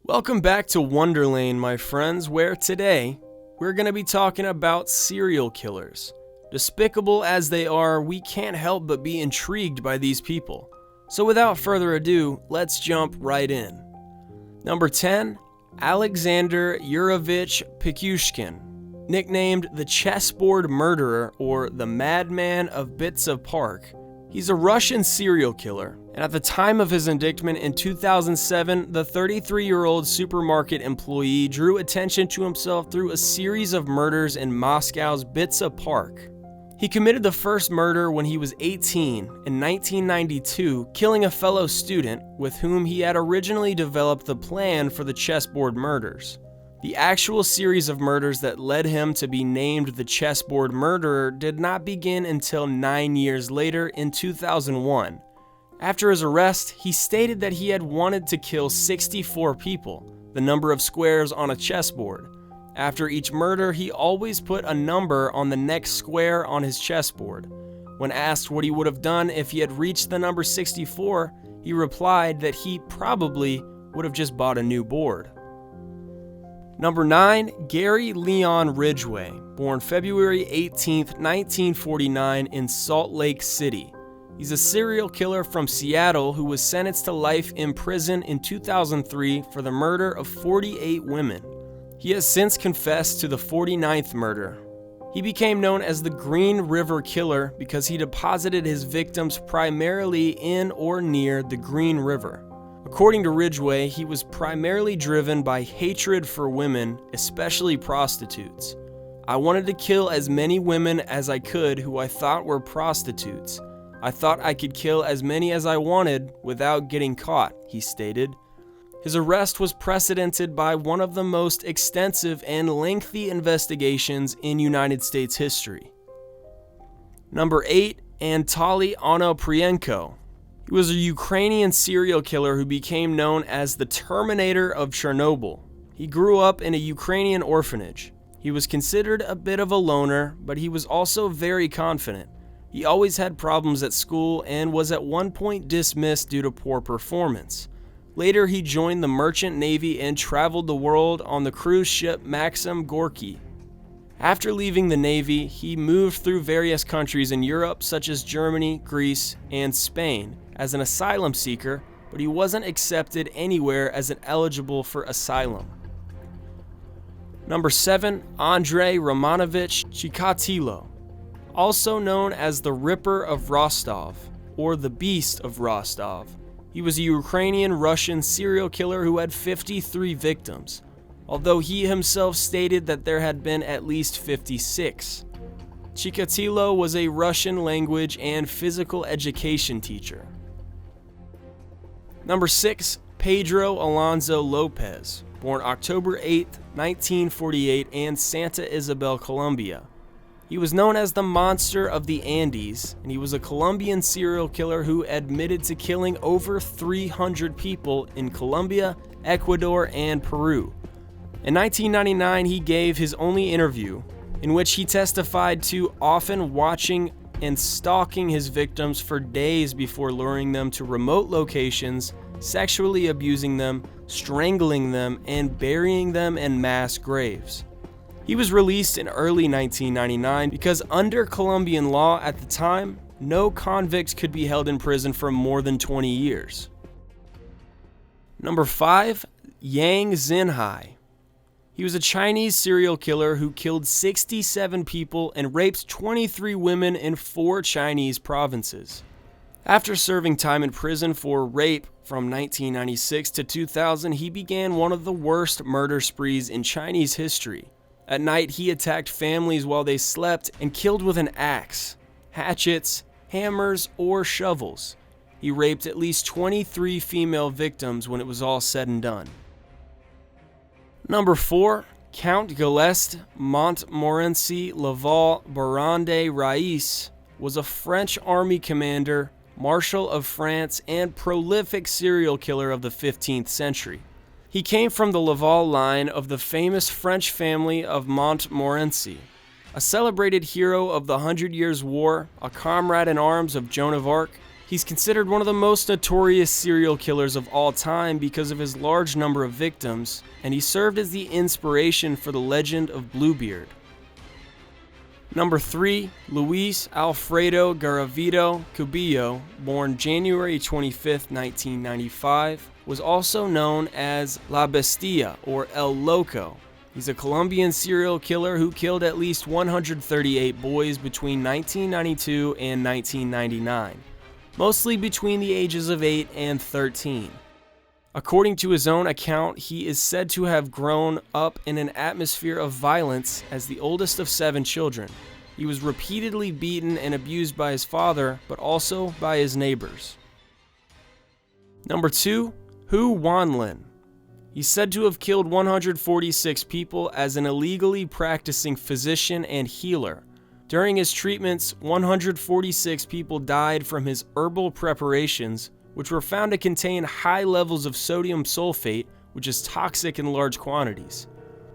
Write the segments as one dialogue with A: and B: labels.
A: Welcome back to Wonderlane, my friends, where today we're going to be talking about serial killers. Despicable as they are, we can't help but be intrigued by these people. So without further ado, let's jump right in. Number 10, Alexander Yurovich Pichushkin, nicknamed the Chessboard Murderer or the Madman of Bitsa Park. He's a Russian serial killer, and at the time of his indictment in 2007, the 33-year-old supermarket employee drew attention to himself through a series of murders in Moscow's Bitsa Park. He committed the first murder when he was 18 in 1992, killing a fellow student with whom he had originally developed the plan for the chessboard murders. The actual series of murders that led him to be named the Chessboard Murderer did not begin until 9 years later in 2001. After his arrest, he stated that he had wanted to kill 64 people, the number of squares on a chessboard. After each murder, he always put a number on the next square on his chessboard. When asked what he would have done if he had reached the number 64, he replied that he probably would have just bought a new board. Number 9, Gary Leon Ridgway, born February 18, 1949 in Salt Lake City. He's a serial killer from Seattle who was sentenced to life in prison in 2003 for the murder of 48 women. He has since confessed to the 49th murder. He became known as the Green River Killer because he deposited his victims primarily in or near the Green River. According to Ridgway, he was primarily driven by hatred for women, especially prostitutes. I wanted to kill as many women as I could who I thought were prostitutes. I thought I could kill as many as I wanted without getting caught, he stated. His arrest was precedented by one of the most extensive and lengthy investigations in United States history. Number 8, Anton Priyenko. He was a Ukrainian serial killer who became known as the Terminator of Chernobyl. He grew up in a Ukrainian orphanage. He was considered a bit of a loner, but he was also very confident. He always had problems at school and was at one point dismissed due to poor performance. Later, he joined the Merchant Navy and traveled the world on the cruise ship Maxim Gorky. After leaving the Navy, he moved through various countries in Europe such as Germany, Greece, and Spain as an asylum seeker, but he wasn't accepted anywhere as an eligible for asylum. Number 7, Andrei Romanovich Chikatilo, also known as the Ripper of Rostov or the Beast of Rostov. He was a Ukrainian-Russian serial killer who had 53 victims, although he himself stated that there had been at least 56. Chikatilo was a Russian language and physical education teacher. Number 6, Pedro Alonso Lopez, born October 8, 1948 in Santa Isabel, Colombia. He was known as the Monster of the Andes, and he was a Colombian serial killer who admitted to killing over 300 people in Colombia, Ecuador, and Peru. In 1999, he gave his only interview, in which he testified to often watching and stalking his victims for days before luring them to remote locations, sexually abusing them, strangling them, and burying them in mass graves. He was released in early 1999 because under Colombian law at the time, no convict could be held in prison for more than 20 years. Number 5, Yang Zhihai. He was a Chinese serial killer who killed 67 people and raped 23 women in 4 Chinese provinces. After serving time in prison for rape from 1996 to 2000, he began one of the worst murder sprees in Chinese history. At night, he attacked families while they slept and killed with an axe, hatchets, hammers, or shovels. He raped at least 23 female victims when it was all said and done. Number 4, Count Gilles Montmorency Laval Baron de Rais was a French army commander, Marshal of France, and prolific serial killer of the 15th century. He came from the Laval line of the famous French family of Montmorency. A celebrated hero of the 100 Years' War, a comrade in arms of Joan of Arc, he He's considered one of the most notorious serial killers of all time because of his large number of victims, and he served as the inspiration for the legend of Bluebeard. Number 3, Luis Alfredo Garavito Cubillo, born January 25, 1995, was also known as La Bestia or El Loco. He's a Colombian serial killer who killed at least 138 boys between 1992 and 1999, mostly between the ages of 8 and 13. According to his own account, he is said to have grown up in an atmosphere of violence as the oldest of 7 children. He was repeatedly beaten and abused by his father, but also by his neighbors. Number 2, Won Lin. He's said to have killed 146 people as an illegally practicing physician and healer. During his treatments, 146 people died from his herbal preparations, which were found to contain high levels of sodium sulfate, which is toxic in large quantities.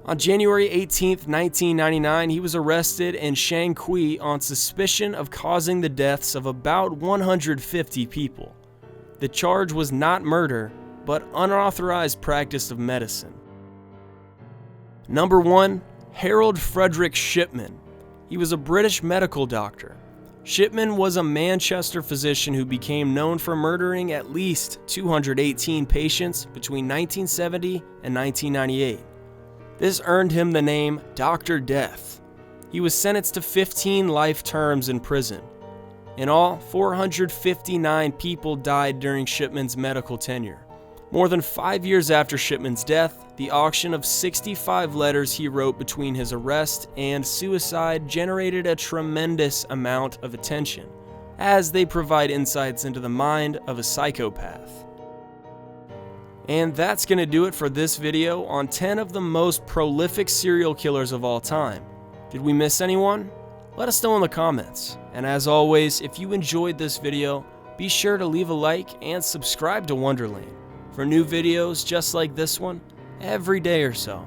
A: On January 18, 1999, he was arrested in Shanqi on suspicion of causing the deaths of about 150 people. The charge was not murder, but unauthorized practice of medicine. Number 1, Harold Frederick Shipman. He was a British medical doctor. Shipman was a Manchester physician who became known for murdering at least 218 patients between 1970 and 1998. This earned him the name Dr. Death. He was sentenced to 15 life terms in prison. In all, 459 people died during Shipman's medical tenure. More than 5 years after Shipman's death, the auction of 65 letters he wrote between his arrest and suicide generated a tremendous amount of attention, as they provide insights into the mind of a psychopath. And that's going to do it for this video on 10 of the most prolific serial killers of all time. Did we miss anyone? Let us know in the comments. And as always, if you enjoyed this video, be sure to leave a like and subscribe to Wonderlane for new videos just like this one every day or so.